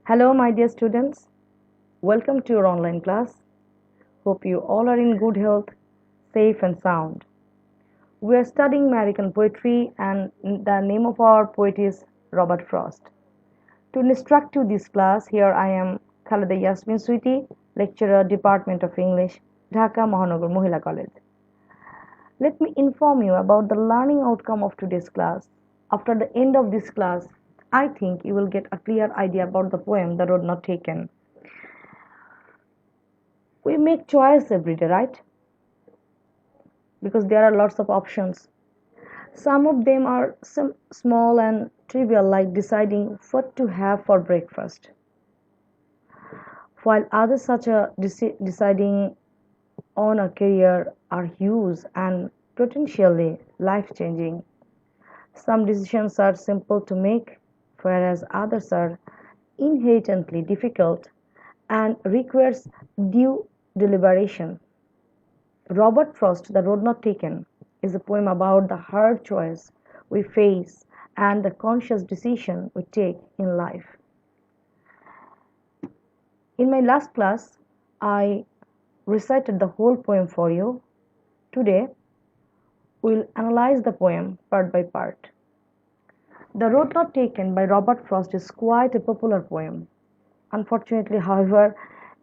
Hello, my dear students. Welcome to your online class. Hope you all are in good health, safe, and sound. We are studying American poetry, and the name of our poet is Robert Frost. To instruct you this class, here I am, Khaleda Yasmin, sweety, lecturer, Department of English, Dhaka, Mohanagar, Mohila College. Let me inform you about the learning outcome of today's class. After the end of this class, I think you will get a clear idea about the poem The Road Not Taken. We make choice every day, right? Because there are lots of options. Some of them are small and trivial, like deciding what to have for breakfast, while others, such as deciding on a career, are huge and potentially life changing. Some decisions are simple to make, whereas others are inherently difficult and requires due deliberation. Robert Frost, The Road Not Taken, is a poem about the hard choice we face and the conscious decision we take in life. In my last class, I recited the whole poem for you. Today, we'll analyze the poem part by part. The Road Not Taken by Robert Frost is quite a popular poem. Unfortunately, however,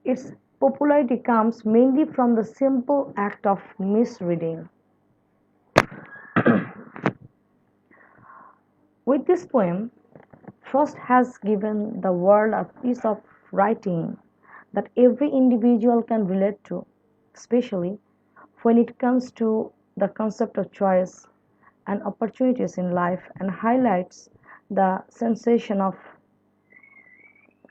its popularity comes mainly from the simple act of misreading. With this poem, Frost has given the world a piece of writing that every individual can relate to, especially when it comes to the concept of choice and opportunities in life, and highlights the sensation of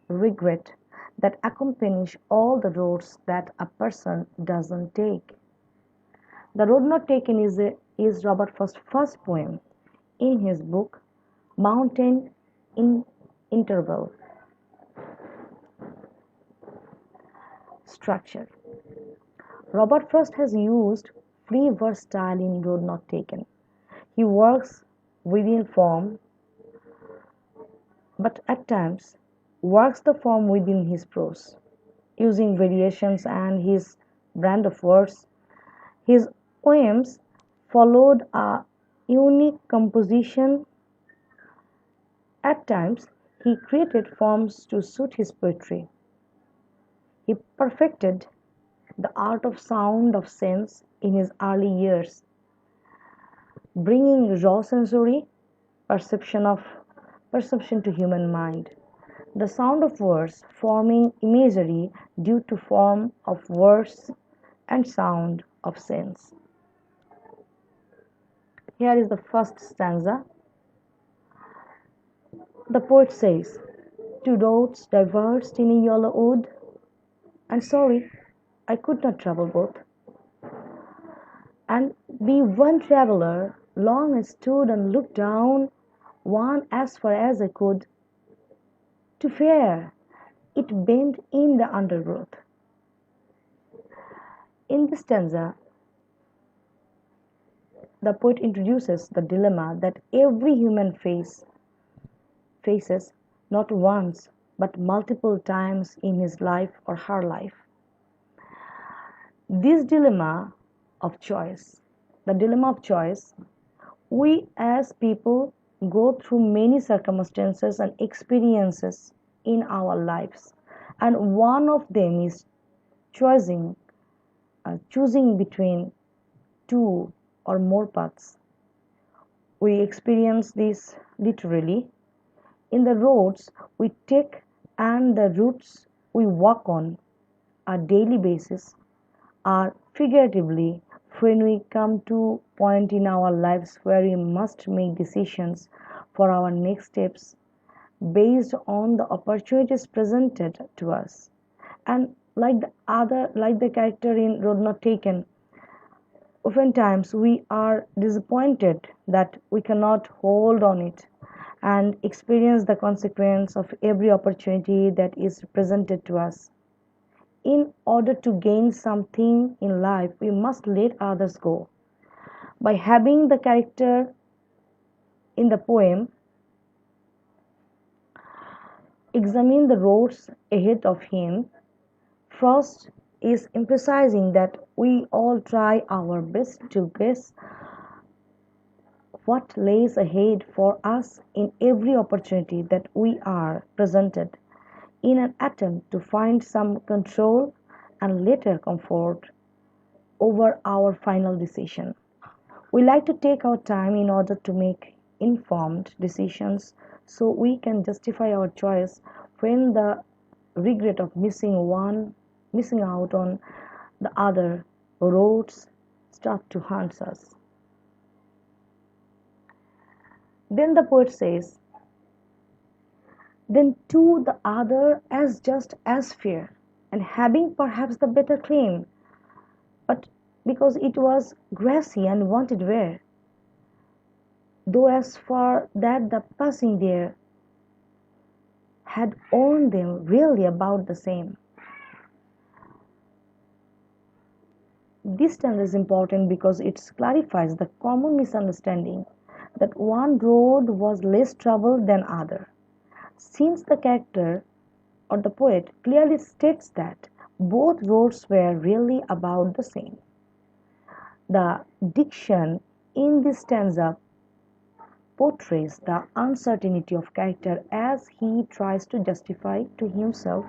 regret that accompanies all the roads that a person doesn't take. The Road Not Taken is Robert Frost's first poem in his book Mountain in Interval. Structure. Robert Frost has used free verse style in Road Not Taken. He works within form, but at times works the form within his prose, using variations and his brand of words. His poems followed a unique composition. At times, he created forms to suit his poetry. He perfected the art of sound of sense in his early years, bringing raw sensory perception to human mind. The sound of words forming imagery due to form of words and sound of sense. Here is the first stanza. The poet says, "Two roads diverged in a yellow wood, and sorry, I could not travel both. And be one traveller, long I stood and looked down one as far as I could. To fair, it bent in the undergrowth." In this stanza, the poet introduces the dilemma that every human faces not once but multiple times in his life or her life. This dilemma of choice, the dilemma of choice, we as people go through many circumstances and experiences in our lives, and one of them is choosing choosing between two or more paths. We experience this literally in the roads we take and the routes we walk on a daily basis, or figuratively when we come to a point in our lives where we must make decisions for our next steps based on the opportunities presented to us. And like the character in Road Not Taken, oftentimes we are disappointed that we cannot hold on it and experience the consequence of every opportunity that is presented to us. In order to gain something in life, we must let others go. By having the character in the poem examine the roads ahead of him. Frost is emphasizing that we all try our best to guess what lays ahead for us in every opportunity that we are presented, in an attempt to find some control and later comfort over our final decision. We like to take our time in order to make informed decisions so we can justify our choice when the regret of missing out on the other roads start to haunt us. Then the poet says, then to the other as just as fair, and having perhaps the better claim, but because it was grassy and wanted wear, though as far that the passing there had owned them really about the same. This stanza is important because it clarifies the common misunderstanding that one road was less troubled than other. Since the character or the poet clearly states that both roads were really about the same. The diction in this stanza portrays the uncertainty of character as he tries to justify to himself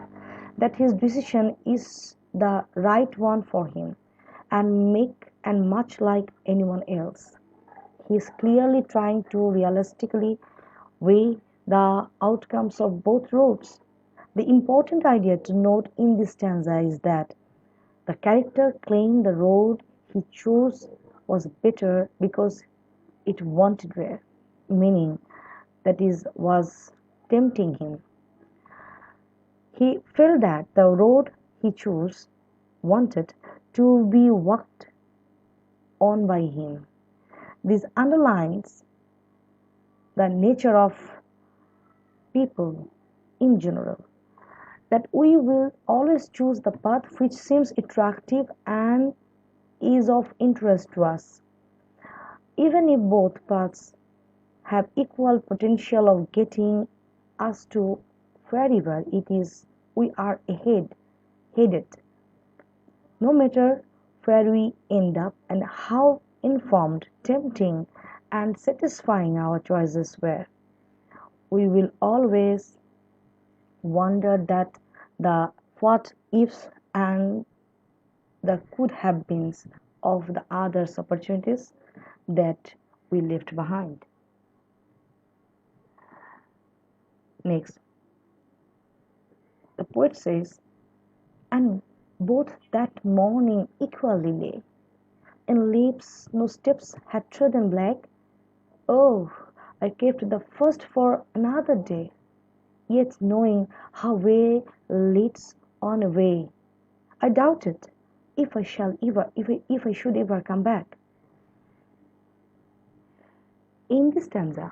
that his decision is the right one for him and much like anyone else. He is clearly trying to realistically weigh the outcomes of both roads. The important idea to note in this stanza is that the character claimed the road he chose was better because it wanted wear, meaning that is was tempting him. He felt that the road he chose wanted to be walked on by him. This underlines the nature of people in general, that we will always choose the path which seems attractive and is of interest to us, even if both paths have equal potential of getting us to wherever it is we are headed. No matter where we end up and how informed, tempting, and satisfying our choices were, we will always wonder that the what ifs and the could have beens of the others opportunities that we left behind. Next, the poet says, and both that morning equally lay, in lips no steps had trodden black. Oh, I kept the first for another day, yet knowing how way leads on a way, I doubted if I should ever come back. In this stanza,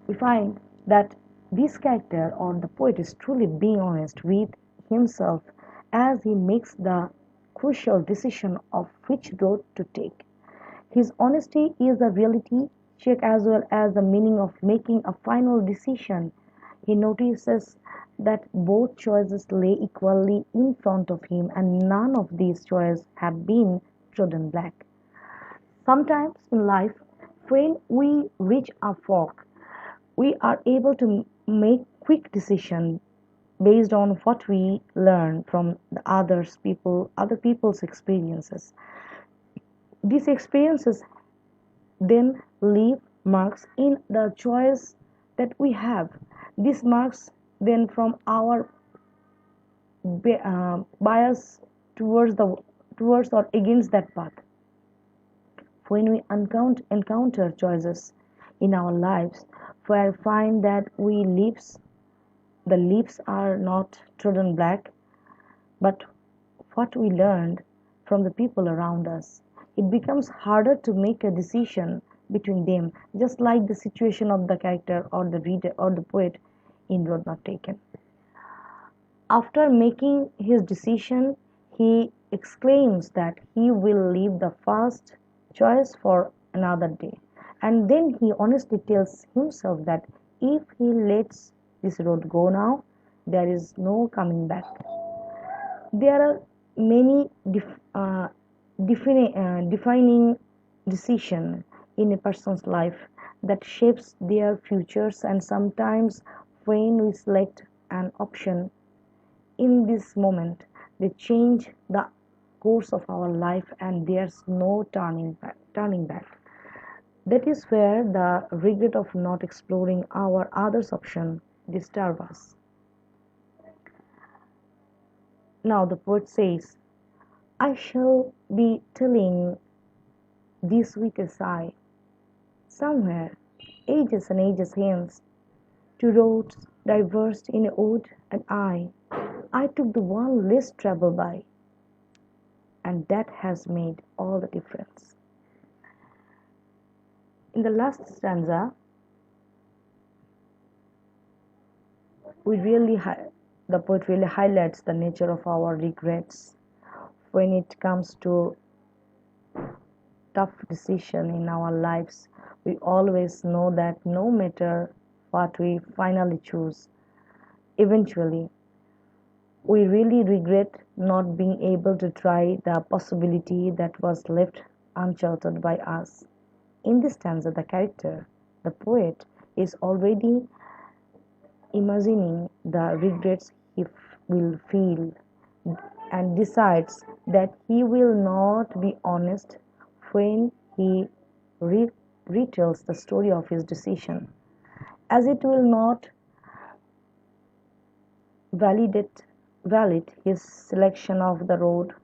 we find that this character or the poet is truly being honest with himself as he makes the crucial decision of which road to take. His honesty is a reality check as well as the meaning of making a final decision. He notices that both choices lay equally in front of him and none of these choices have been trodden black. Sometimes in life, when we reach a fork, we are able to make quick decisions based on what we learn from the other people's experiences. These experiences then leave marks in the choice that we have. These marks then from our bias towards the towards or against that path. When we encounter choices in our lives where we find that the leaves are not trodden black, but what we learned from the people around us, it becomes harder to make a decision between them, just like the situation of the character or the reader or the poet in Road Not Taken. After making his decision, he exclaims that he will leave the first choice for another day. And then he honestly tells himself that if he lets this road go now, there is no coming back. There are many defining decisions in a person's life that shapes their futures, and sometimes when we select an option in this moment, they change the course of our life and there's no turning back. That is where the regret of not exploring our others option disturb us. Now the poet says, I shall be telling this with a sigh, somewhere, ages and ages hence, to roads diverged in a wood, and I took the one less traveled by, and that has made all the difference. In the last stanza, the poet really highlights the nature of our regrets when it comes to tough decision in our lives. We always know that no matter what we finally choose, eventually we really regret not being able to try the possibility that was left uncharted by us. In this stanza, the character, the poet, is already imagining the regrets he will feel and decides that he will not be honest when he retells the story of his decision, as it will not valid his selection of the road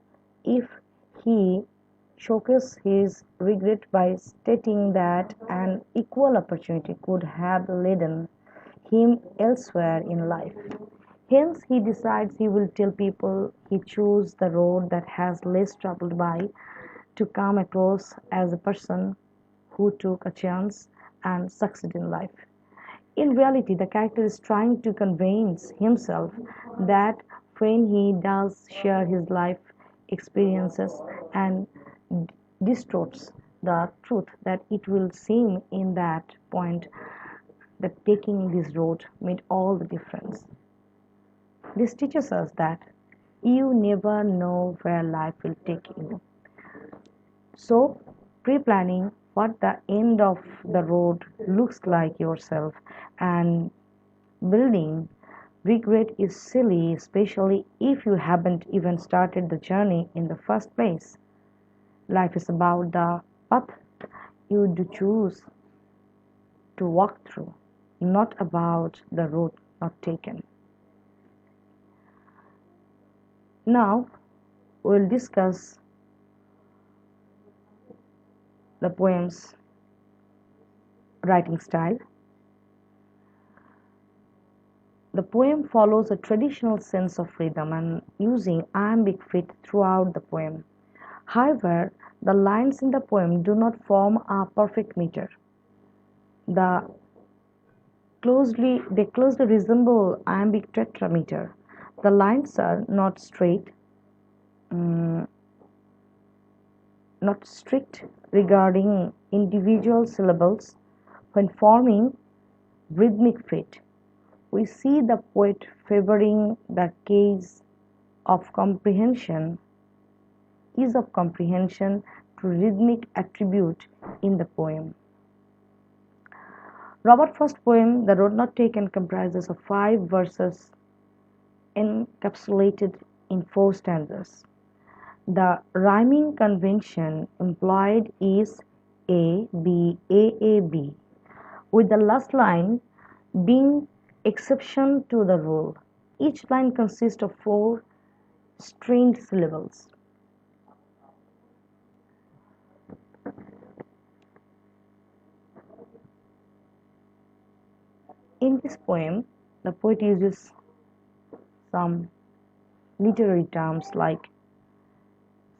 if he showcases his regret by stating that an equal opportunity could have led him elsewhere in life. Hence, he decides he will tell people he chose the road that has less traveled by to come across as a person who took a chance and succeed in life. In reality, the character is trying to convince himself that when he does share his life experiences and distorts the truth, that it will seem in that point that taking this road made all the difference. This teaches us that you never know where life will take you. So, pre-planning what the end of the road looks like yourself and building regret is silly, especially if you haven't even started the journey in the first place. Life is about the path you do choose to walk through, not about the road not taken. Now, we'll discuss the poem's writing style. The poem follows a traditional sense of rhythm and using iambic fit throughout the poem. However, the lines in the poem do not form a perfect meter. They closely resemble iambic tetrameter. The lines are not straight, mm, not strict regarding individual syllables. When forming rhythmic fit, we see the poet favoring the ease of comprehension to rhythmic attribute in the poem. Robert Frost's poem, The Road Not Taken, comprises of 5 verses encapsulated in 4 stanzas. The rhyming convention employed is A, B, A, B, with the last line being exception to the rule. Each line consists of 4 strained syllables. In this poem, the poet uses some literary terms like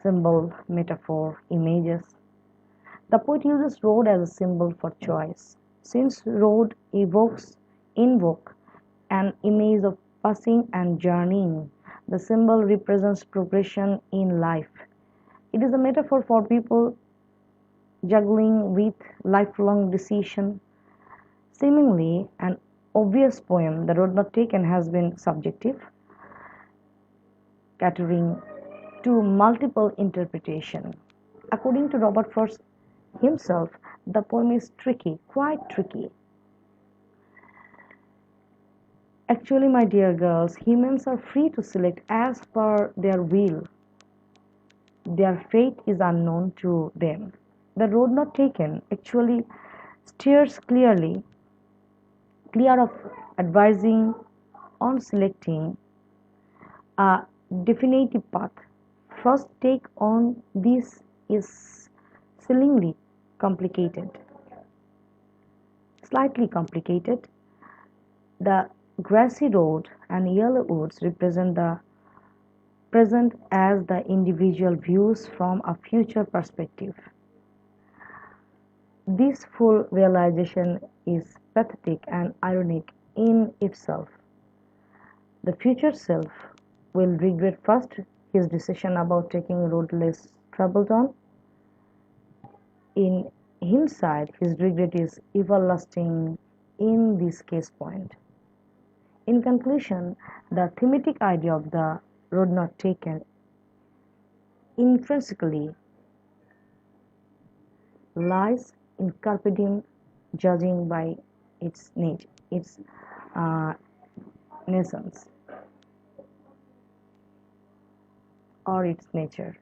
symbol, metaphor, images. The poet uses road as a symbol for choice. Since road invoke an image of passing and journeying, the symbol represents progression in life. It is a metaphor for people juggling with lifelong decision. Seemingly, an obvious poem, The Road Not Taken, has been subjective, catering to multiple interpretation. According to Robert Frost himself, the poem is tricky, quite tricky. Actually, my dear girls, humans are free to select as per their will. Their fate is unknown to them. The road not taken actually steers clear of advising on selecting a definitive path. First take on this is slightly complicated. Slightly complicated. The grassy road and yellow woods represent the present as the individual views from a future perspective. This full realization is pathetic and ironic in itself. The future self will regret first his decision about taking a road less traveled on. In hindsight, his regret is everlasting in this case point. In conclusion, the thematic idea of the road not taken intrinsically lies in carpe diem, judging by its nature, its uh, naissance or its nature.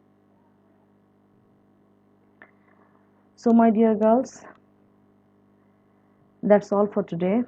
So, my dear girls, that's all for today.